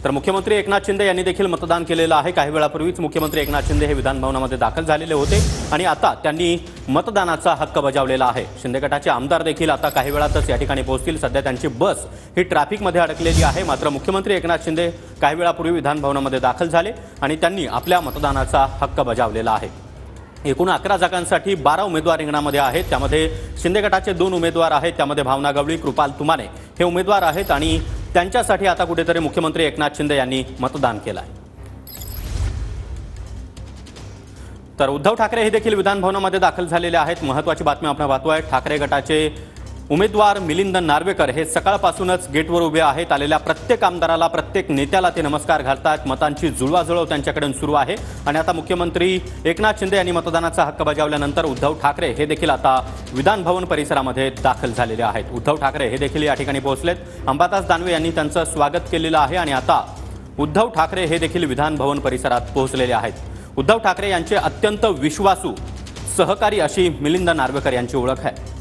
तर मुख्यमंत्री एकनाथ शिंदे यांनी देखील मतदान केलेलं आहे। काही वेळापूर्वीच मुख्यमंत्री एकनाथ शिंदे हे विधान भवनामध्ये दाखल झालेले होते आणि आता त्यांनी मतदानाचा हक्क बजावलेला आहे। शिंदे गटाचे आमदार देखील आता काही वेळातच या ठिकाणी पोहोचतील। सध्या त्यांची बस ही ट्रॅफिकमध्ये अडकलेली आहे। मात्र मुख्यमंत्री एकनाथ शिंदे काही वेळापूर्वी विधान भवनामध्ये दाखल झाले आणि त्यांनी आपल्या मतदानाचा हक्क बजावलेला आहे। एकूण 11 जागांसाठी 12 उमेदवार रिंगणामध्ये आहेत। त्यामध्ये शिंदे गटाचे 2 उमेदवार आहेत। त्यामध्ये भावना गवळी, कृपाल तुमाने हे उमेदवार आहेत आणि त्यांच्यासाठी आता कुठेतरी मुख्यमंत्री एकनाथ शिंदे यांनी मतदान केलं आहे। तर उद्धव ठाकरे हे देखील विधान भवनामध्ये दाखल झालेले आहेत। महत्त्वाची बातमी आपण पाहतोय। ठाकरे गटाचे उमेदवार मिलिंद नार्वेकर हे सकाळपासूनच गेटवर उभे आहेत। आलेल्या प्रत्येक आमदाराला, प्रत्येक नेत्याला ते नमस्कार घालतात। मतांची जुळवाजुळव त्यांच्याकडून सुरू आहे आणि आता मुख्यमंत्री एकनाथ शिंदे यांनी मतदानाचा हक्क बजावल्यानंतर उद्धव ठाकरे हे देखील आता विधान भवन परिसरामध्ये दाखल झालेले आहेत। उद्धव ठाकरे हे देखील या ठिकाणी पोहोचलेत। अंबादास दानवे यांनी त्यांचं स्वागत केलेलं आहे आणि आता उद्धव ठाकरे हे देखील विधान भवन परिसरात पोहोचलेले आहेत। उद्धव ठाकरे यांचे अत्यंत विश्वासू सहकारी अशी मिलिंद नार्वेकर यांची ओळख आहे।